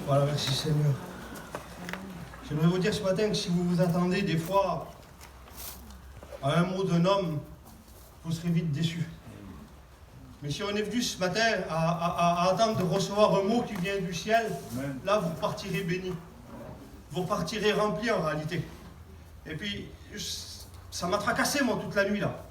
Voilà, merci Seigneur. J'aimerais vous dire ce matin que si vous vous attendez des fois à un mot d'un homme, vous serez vite déçus. Mais si on est venu ce matin à attendre de recevoir un mot qui vient du ciel, là vous partirez bénis. Vous partirez remplis en réalité. Et puis, ça m'a tracassé moi toute la nuit là.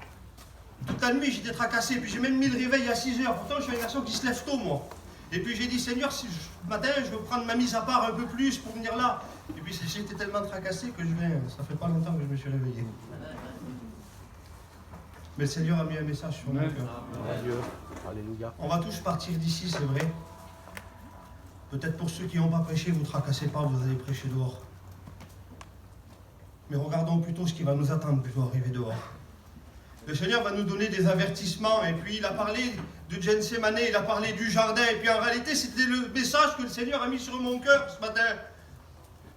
Toute la nuit j'étais tracassé. Puis j'ai même mis le réveil à 6 heures. Pourtant je suis un garçon qui se lève tôt moi. Et puis j'ai dit Seigneur, si ce matin je veux prendre ma mise à part un peu plus pour venir là. Et puis j'étais tellement tracassé que ça fait pas longtemps que je me suis réveillé. Mais le Seigneur a mis un message sur mon cœur. Alléluia. On va tous partir d'ici, c'est vrai. Peut-être pour ceux qui n'ont pas prêché, vous ne tracassez pas, vous allez prêcher dehors. Mais regardons plutôt ce qui va nous attendre plutôt arriver dehors. Le Seigneur va nous donner des avertissements, et puis il a parlé de Gethsémane, il a parlé du jardin, et puis en réalité c'était le message que le Seigneur a mis sur mon cœur ce matin.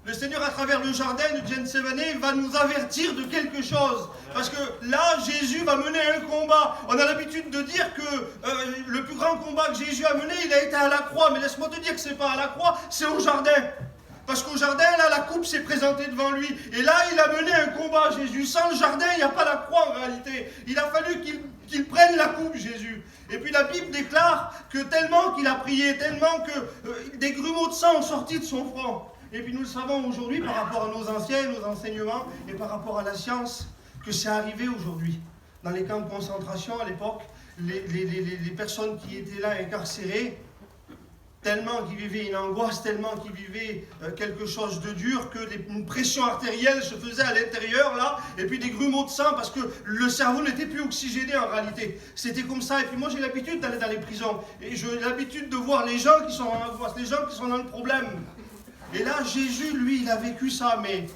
Le Seigneur, à travers le jardin de Gethsémane, va nous avertir de quelque chose. Parce que là, Jésus va mener un combat. On a l'habitude de dire que le plus grand combat que Jésus a mené, il a été à la croix. Mais laisse-moi te dire que ce n'est pas à la croix, c'est au jardin. Parce qu'au jardin, là, la coupe s'est présentée devant lui. Et là, il a mené un combat, Jésus. Sans le jardin, il n'y a pas la croix en réalité. Il a fallu qu'il prenne la coupe, Jésus. Et puis la Bible déclare que tellement qu'il a prié, tellement que des grumeaux de sang ont sorti de son front. Et puis nous le savons aujourd'hui par rapport à nos anciens, nos enseignements et par rapport à la science, que c'est arrivé aujourd'hui. Dans les camps de concentration à l'époque, les personnes qui étaient là incarcérées, tellement qu'ils vivaient une angoisse, tellement qu'ils vivaient quelque chose de dur, que une pression artérielle se faisait à l'intérieur, là, et puis des grumeaux de sang, parce que le cerveau n'était plus oxygéné en réalité. C'était comme ça. Et puis moi j'ai l'habitude d'aller dans les prisons, et j'ai l'habitude de voir les gens qui sont en angoisse, les gens qui sont dans le problème. Et là, Jésus, lui, il a vécu ça, mais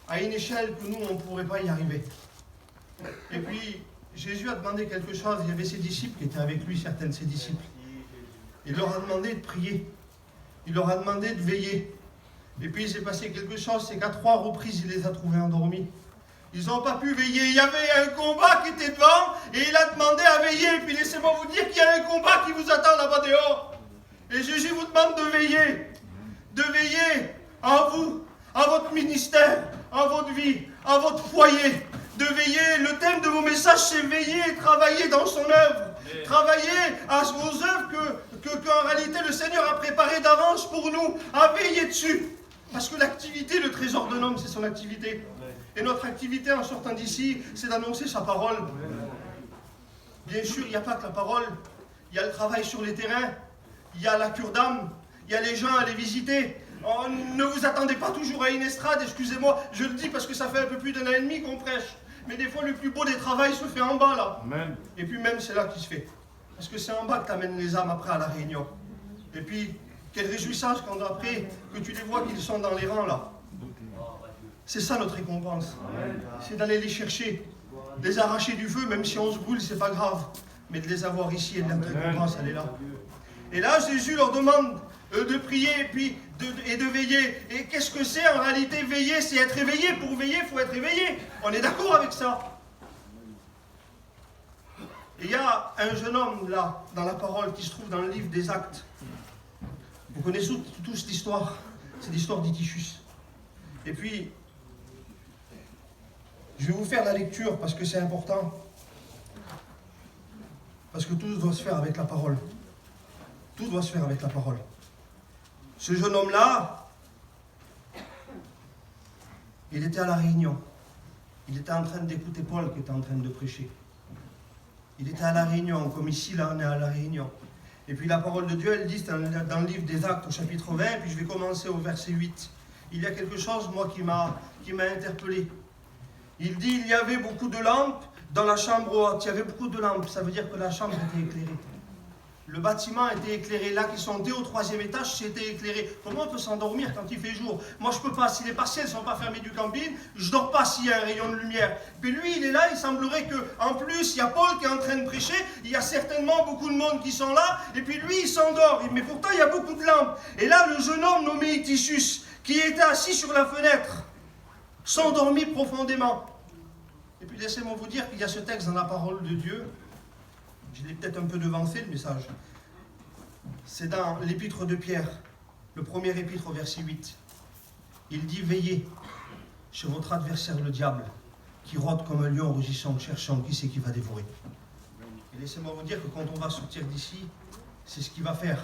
à une échelle que nous, on ne pourrait pas y arriver. Et puis, Jésus a demandé quelque chose. Il y avait ses disciples qui étaient avec lui, certains de ses disciples. Il leur a demandé de prier. Il leur a demandé de veiller. Et puis, il s'est passé quelque chose, c'est qu'à 3 reprises, il les a trouvés endormis. Ils n'ont pas pu veiller. Il y avait un combat qui était devant, et il a demandé à veiller. Et puis, laissez-moi vous dire qu'il y a un combat qui vous attend là-bas dehors. Et Jésus vous demande de veiller. De veiller en vous, à votre ministère, en votre vie, à votre foyer. De veiller, le thème de mon message, c'est veiller et travailler dans son œuvre. Travailler aux œuvres qu'en réalité le Seigneur a préparées d'avance pour nous, à veiller dessus. Parce que l'activité, le trésor de l'homme, c'est son activité. Et notre activité en sortant d'ici, c'est d'annoncer sa parole. Bien sûr, il n'y a pas que la parole. Il y a le travail sur les terrains. Il y a la cure d'âme. Il y a les gens à les visiter. Oh, ne vous attendez pas toujours à une estrade, excusez-moi, je le dis parce que ça fait un peu plus d'un an et demi qu'on prêche. Mais des fois, le plus beau des travails se fait en bas, là. Amen. Et puis même, c'est là qu'il se fait. Parce que c'est en bas que tu amènes les âmes après à la réunion. Et puis, quelle réjouissance quand après, que tu les vois qu'ils sont dans les rangs, là. C'est ça notre récompense. C'est d'aller les chercher, les arracher du feu, même si on se brûle, c'est pas grave. Mais de les avoir ici, et notre récompense, elle est là. Et là, Jésus leur demande de prier et de veiller. Et qu'est-ce que c'est en réalité veiller? C'est être éveillé. Pour veiller, il faut être éveillé. On est d'accord avec ça. Et il y a un jeune homme là, dans la parole, qui se trouve dans le livre des Actes. Vous connaissez tous l'histoire. C'est l'histoire d'Itichus. Et puis, je vais vous faire la lecture parce que c'est important. Parce que tout doit se faire avec la parole. Tout doit se faire avec la parole. Ce jeune homme-là, il était à la réunion. Il était en train d'écouter Paul qui était en train de prêcher. Il était à la réunion, comme ici, là, on est à la réunion. Et puis la parole de Dieu, elle dit, dans le livre des Actes, au chapitre 20, et puis je vais commencer au verset 8. Il y a quelque chose, moi, qui m'a interpellé. Il dit, il y avait beaucoup de lampes dans la chambre haute. Il y avait beaucoup de lampes, ça veut dire que la chambre était éclairée. Le bâtiment était éclairé. Là, qui sont au 3e étage, c'était éclairé. Comment on peut s'endormir quand il fait jour? Moi, je ne peux pas. Si les partiels ne sont pas fermés du camping, je ne dors pas s'il y a un rayon de lumière. Puis lui, il est là. Il semblerait qu'en plus, il y a Paul qui est en train de prêcher. Il y a certainement beaucoup de monde qui sont là. Et puis lui, il s'endort. Mais pourtant, il y a beaucoup de lampes. Et là, le jeune homme nommé Itichus, qui était assis sur la fenêtre, s'endormit profondément. Et puis, laissez-moi vous dire qu'il y a ce texte dans la parole de Dieu. Je l'ai peut-être un peu devancé, le message. C'est dans l'épître de Pierre. Le premier épître au verset 8. Il dit, veillez sur votre adversaire le diable, qui rôde comme un lion rugissant, cherchant qui c'est qui va dévorer. Et laissez-moi vous dire que quand on va sortir d'ici, c'est ce qu'il va faire.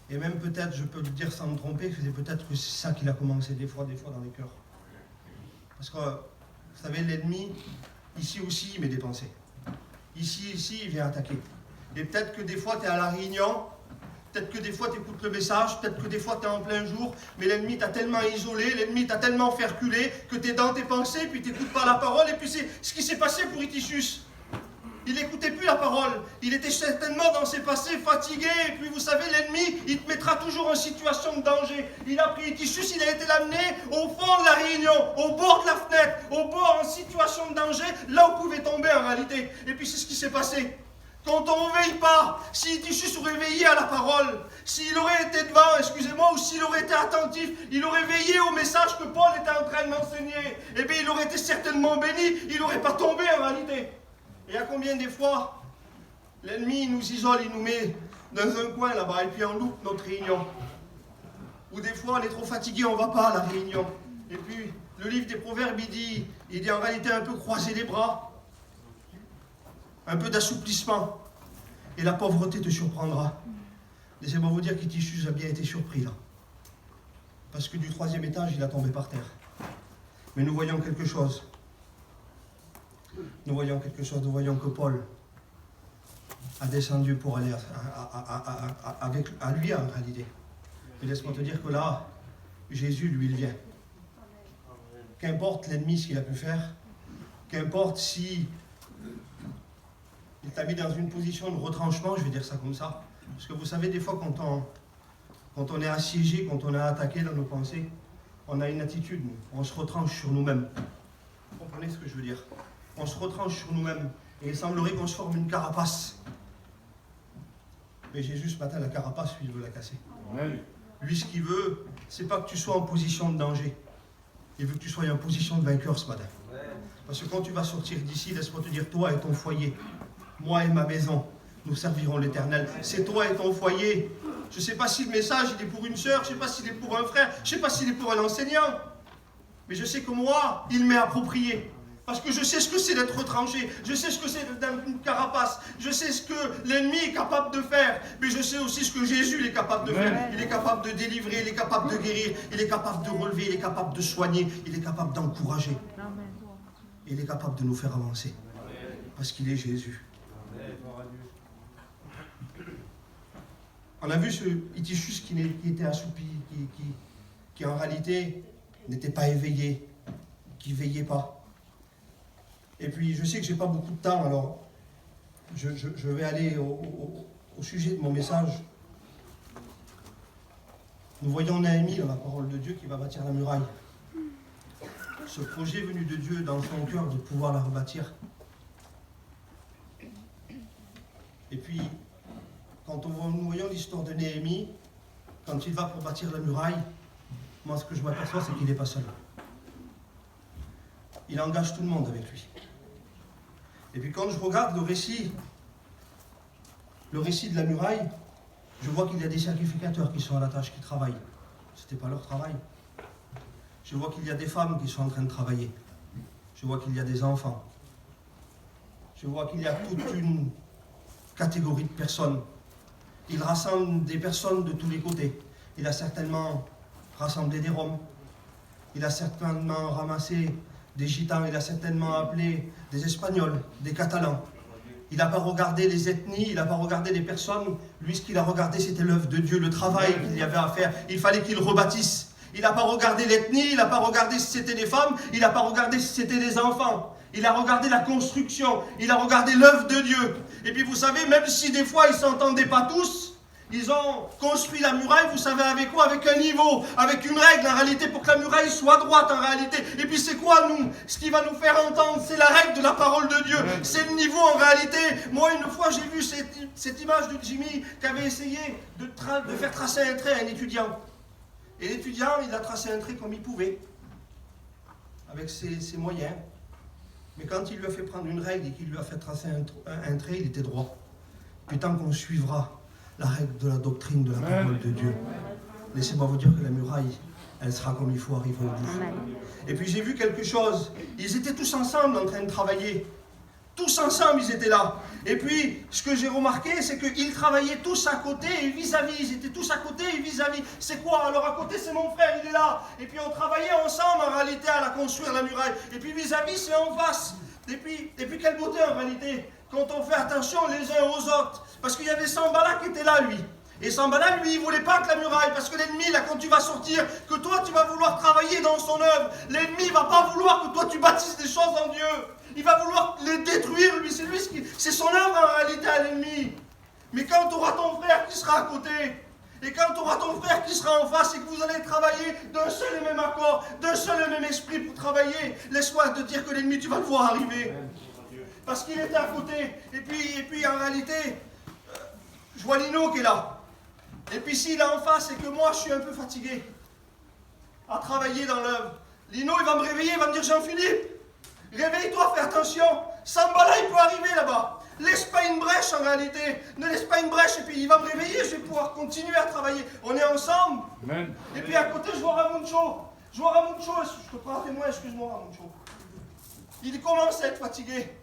Et même peut-être, je peux le dire sans me tromper, c'est peut-être que c'est ça qu'il a commencé des fois dans les cœurs. Parce que, vous savez, l'ennemi, ici aussi, il met des pensées. Ici, il vient attaquer. Et peut-être que des fois, tu es à la réunion, peut-être que des fois, tu écoutes le message, peut-être que des fois, tu es en plein jour, mais l'ennemi t'a tellement isolé, l'ennemi t'a tellement fait reculer, que tu es dans tes pensées, puis tu n'écoutes pas la parole, et puis c'est ce qui s'est passé pour Eutychus. Il n'écoutait plus la parole, il était certainement dans ses passés fatigué, et puis vous savez, l'ennemi, il te mettra toujours en situation de danger. Il a pris Eutychus, il a été l'amener au fond de la réunion, au bord de la fenêtre, au bord en situation de danger, là où pouvait tomber en réalité. Et puis c'est ce qui s'est passé. Quand on ne veille pas, si Eutychus aurait veillé à la parole, s'il aurait été devant, excusez-moi, ou s'il aurait été attentif, il aurait veillé au message que Paul était en train de m'enseigner, eh bien il aurait été certainement béni, il n'aurait pas tombé en réalité. Et à combien des fois, l'ennemi nous isole, il nous met dans un coin là-bas, et puis on loupe notre réunion. Ou des fois, on est trop fatigué, on ne va pas à la réunion. Et puis, le livre des Proverbes, il dit en réalité un peu croiser les bras, un peu d'assouplissement, et la pauvreté te surprendra. Laissez-moi vous dire qu'Eutychus a bien été surpris là. Parce que du 3e étage, il a tombé par terre. Mais nous voyons quelque chose. Nous voyons que Paul a descendu pour aller à lui en réalité. Et laisse-moi te dire que là, Jésus, lui, il vient. Qu'importe l'ennemi ce qu'il a pu faire, qu'importe si il t'a mis dans une position de retranchement, je vais dire ça comme ça. Parce que vous savez, des fois, quand on est assiégé, quand on est attaqué dans nos pensées, on a une attitude, on se retranche sur nous-mêmes. Vous comprenez ce que je veux dire? On se retranche sur nous-mêmes. Et il semblerait qu'on se forme une carapace. Mais Jésus, ce matin, la carapace, lui, il veut la casser. Amen. Lui, ce qu'il veut, c'est pas que tu sois en position de danger. Il veut que tu sois en position de vainqueur ce matin. Parce que quand tu vas sortir d'ici, laisse-moi te dire, toi et ton foyer, moi et ma maison, nous servirons l'Éternel. C'est toi et ton foyer. Je ne sais pas si le message il est pour une sœur, je ne sais pas s'il est pour un frère, je ne sais pas s'il est pour un enseignant. Mais je sais que moi, il m'est approprié. Parce que je sais ce que c'est d'être retranché, je sais ce que c'est d'être une carapace, je sais ce que l'ennemi est capable de faire, mais je sais aussi ce que Jésus est capable de faire. Il est capable de délivrer, il est capable de guérir, il est capable de relever, il est capable de soigner, il est capable d'encourager. Il est capable de nous faire avancer. Parce qu'il est Jésus. On a vu ce Eutychus qui était assoupi, qui en réalité n'était pas éveillé, qui ne veillait pas. Et puis, je sais que je n'ai pas beaucoup de temps, alors je vais aller au sujet de mon message. Nous voyons Néhémie dans la parole de Dieu qui va bâtir la muraille. Ce projet venu de Dieu dans son cœur de pouvoir la rebâtir. Et puis, quand nous voyons l'histoire de Néhémie, quand il va pour bâtir la muraille, moi ce que je m'aperçois, c'est qu'il n'est pas seul. Il engage tout le monde avec lui. Et puis quand je regarde le récit de la muraille, je vois qu'il y a des sacrificateurs qui sont à la tâche, qui travaillent. Ce n'était pas leur travail. Je vois qu'il y a des femmes qui sont en train de travailler. Je vois qu'il y a des enfants. Je vois qu'il y a toute une catégorie de personnes. Il rassemble des personnes de tous les côtés. Il a certainement rassemblé des Roms. Il a certainement ramassé des Gitans. Il a certainement appelé des Espagnols, des Catalans. Il n'a pas regardé les ethnies, il n'a pas regardé les personnes. Lui, ce qu'il a regardé, c'était l'œuvre de Dieu, le travail qu'il y avait à faire. Il fallait qu'il rebâtisse. Il n'a pas regardé l'ethnie, il n'a pas regardé si c'était des femmes, il n'a pas regardé si c'était des enfants. Il a regardé la construction, il a regardé l'œuvre de Dieu. Et puis vous savez, même si des fois ils ne s'entendaient pas tous, ils ont construit la muraille, vous savez avec quoi? Avec un niveau, avec une règle en réalité, pour que la muraille soit droite en réalité. Et puis c'est quoi nous? Ce qui va nous faire entendre, c'est la règle de la parole de Dieu. C'est le niveau en réalité. Moi une fois j'ai vu cette image de Jimmy qui avait essayé de faire tracer un trait à un étudiant. Et l'étudiant, il a tracé un trait comme il pouvait, avec ses moyens. Mais quand il lui a fait prendre une règle et qu'il lui a fait tracer un trait, il était droit. Puis tant qu'on suivra la règle de la doctrine de la parole de Dieu, laissez-moi vous dire que la muraille, elle sera comme il faut arriver au bout. Et puis j'ai vu quelque chose. Ils étaient tous ensemble en train de travailler. Tous ensemble, ils étaient là. Et puis, ce que j'ai remarqué, c'est qu'ils travaillaient tous à côté et vis-à-vis. Ils étaient tous à côté et vis-à-vis. C'est quoi? Alors à côté, c'est mon frère, il est là. Et puis on travaillait ensemble en réalité à la construire, la muraille. Et puis vis-à-vis, c'est en face. Et puis quelle beauté en réalité, quand on fait attention les uns aux autres. Parce qu'il y avait Sambala qui était là, lui. Et Sambala, lui, il ne voulait pas que la muraille, parce que l'ennemi, là, quand tu vas sortir, que toi, tu vas vouloir travailler dans son œuvre, l'ennemi ne va pas vouloir que toi, tu bâtisses des choses en Dieu. Il va vouloir les détruire, lui. C'est son œuvre, en réalité, à l'ennemi. Mais quand tu auras ton frère qui sera à côté, et quand tu auras ton frère qui sera en face, et que vous allez travailler d'un seul et même accord, d'un seul et même esprit pour travailler, laisse-moi te dire que l'ennemi, tu vas le voir arriver. Parce qu'il était à côté. Et puis en réalité, je vois Lino qui est là. Et puis s'il est en face et que moi je suis un peu fatigué à travailler dans l'œuvre, Lino il va me réveiller, il va me dire Jean-Philippe, réveille-toi, fais attention, Sambala il peut arriver là-bas. Laisse pas une brèche en réalité, ne laisse pas une brèche et puis il va me réveiller, je vais pouvoir continuer à travailler. On est ensemble. Amen. Et puis à côté je vois Ramuncho. Je vois Ramuncho, je te prends à témoin, excuse-moi Ramuncho. Il commence à être fatigué.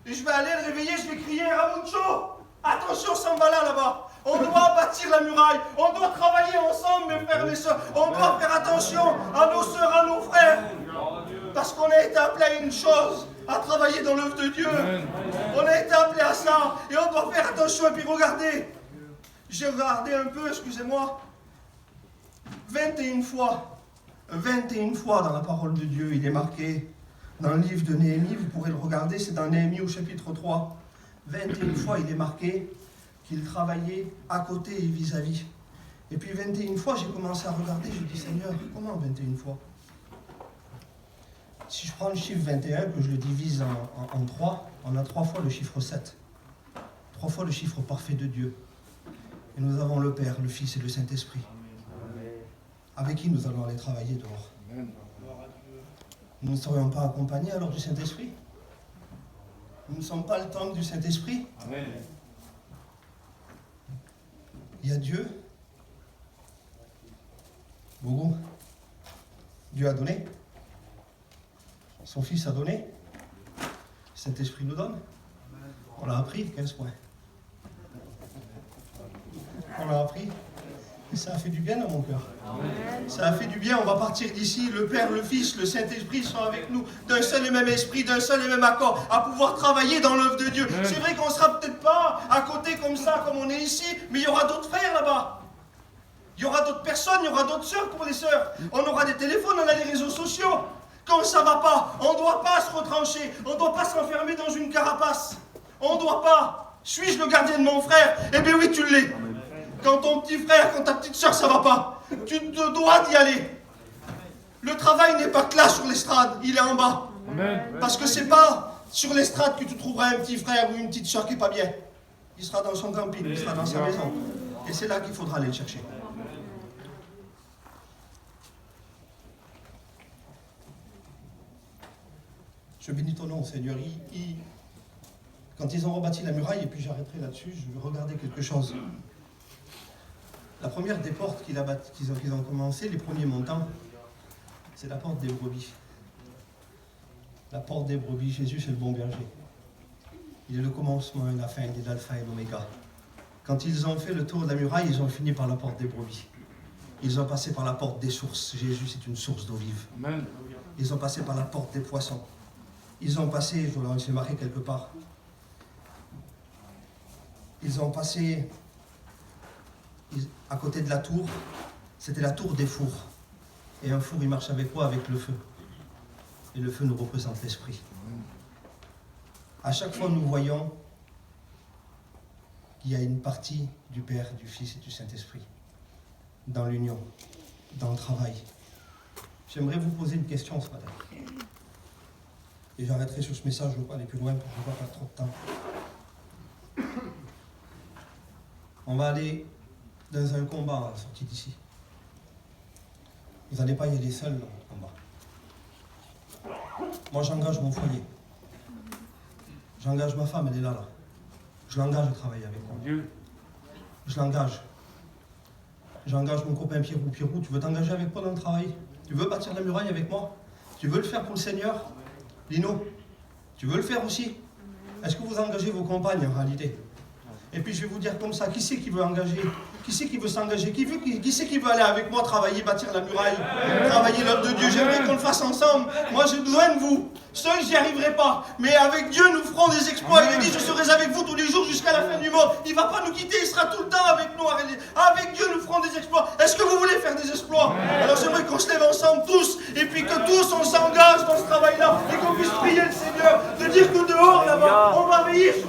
Et je vais aller le réveiller, je vais crier Ramuncho, attention Sambala là-bas. On doit bâtir la muraille, on doit travailler ensemble, mes frères et mes soeurs. On doit faire attention à nos soeurs, à nos frères. Parce qu'on a été appelé à une chose, à travailler dans l'œuvre de Dieu. On a été appelé à ça, et on doit faire attention. Et puis regardez, j'ai regardé un peu, excusez-moi, 21 fois dans la parole de Dieu, il est marqué dans le livre de Néhémie, vous pourrez le regarder, c'est dans Néhémie au chapitre 3. 21 fois, il est marqué qu'il travaillait à côté et vis-à-vis. Et puis 21 fois, j'ai commencé à regarder, je dis Seigneur, comment 21 fois? Si je prends le chiffre 21, que je le divise en 3, on a 3 fois le chiffre 7. 3 fois le chiffre parfait de Dieu. Et nous avons le Père, le Fils et le Saint-Esprit. Avec qui nous allons aller travailler dehors? Nous ne serions pas accompagnés alors du Saint-Esprit? Nous ne sommes pas le temple du Saint-Esprit? Amen. Il y a Dieu. Bougou. Dieu a donné. Son Fils a donné. Le Saint-Esprit nous donne. On l'a appris, 15 points. On l'a appris. Et ça a fait du bien dans mon cœur. Ça a fait du bien, on va partir d'ici, le Père, le Fils, le Saint-Esprit sont avec nous, d'un seul et même esprit, d'un seul et même accord, à pouvoir travailler dans l'œuvre de Dieu. C'est vrai qu'on ne sera peut-être pas à côté comme ça, comme on est ici, mais il y aura d'autres frères là-bas. Il y aura d'autres personnes, il y aura d'autres sœurs pour les sœurs. On aura des téléphones, on a les réseaux sociaux. Quand ça ne va pas, on ne doit pas se retrancher, on ne doit pas s'enfermer dans une carapace. On ne doit pas. Suis-je le gardien de mon frère? Eh bien oui, tu l'es. Quand ton petit frère, quand ta petite soeur, ça ne va pas, tu te dois d'y aller. Le travail n'est pas que là sur l'estrade, il est en bas. Amen. Parce que c'est pas sur l'estrade que tu trouveras un petit frère ou une petite soeur qui n'est pas bien. Il sera dans son camping, il sera dans sa maison. Et c'est là qu'il faudra aller le chercher. Je bénis ton nom, Seigneur. Quand ils ont rebâti la muraille, et puis j'arrêterai là-dessus, je vais regarder quelque chose. La première des portes qu'ils ont commencé, les premiers montants, c'est la porte des brebis. La porte des brebis, Jésus c'est le bon berger. Il est le commencement et la fin, il est l'alpha et l'oméga. Quand ils ont fait le tour de la muraille, ils ont fini par la porte des brebis. Ils ont passé par la porte des sources. Jésus c'est une source d'eau vive. Amen. Ils ont passé par la porte des poissons. Ils ont passé, je l'ai marqué quelque part, ils ont passé à côté de la tour, c'était la tour des fours. Et un four, il marche avec quoi? Avec le feu. Et le feu nous représente l'esprit. À chaque fois, nous voyons qu'il y a une partie du Père, du Fils et du Saint-Esprit dans l'union, dans le travail. J'aimerais vous poser une question ce matin. Et j'arrêterai sur ce message, je ne veux pas aller plus loin pour que je ne vois pas trop de temps. On va aller dans un combat à la sortie d'ici. Vous n'allez pas y aller seul dans le combat. Moi, j'engage mon foyer. J'engage ma femme, elle est là. Je l'engage à travailler avec moi. Dieu. Je l'engage. J'engage mon copain Pierrot. Pierrot, tu veux t'engager avec moi dans le travail? Tu veux bâtir la muraille avec moi? Tu veux le faire pour le Seigneur? Lino, tu veux le faire aussi? Est-ce que vous engagez vos compagnes en réalité? Et puis je vais vous dire comme ça, qui c'est qui veut engager? Qui c'est qui veut s'engager? Qui c'est qui veut aller avec moi travailler, bâtir la muraille? Travailler l'œuvre de Dieu? J'aimerais qu'on le fasse ensemble. Moi j'ai besoin de vous. Seul j'y arriverai pas. Mais avec Dieu nous ferons des exploits. Il a dit je serai avec vous tous les jours jusqu'à la fin du monde. Il ne va pas nous quitter, il sera tout le temps avec nous. Avec Dieu nous ferons des exploits. Est-ce que vous voulez faire des exploits? Alors j'aimerais qu'on se lève ensemble tous. Et puis que tous on s'engage dans ce travail-là. Et qu'on puisse prier le Seigneur. De dire que dehors là-bas on va veiller sur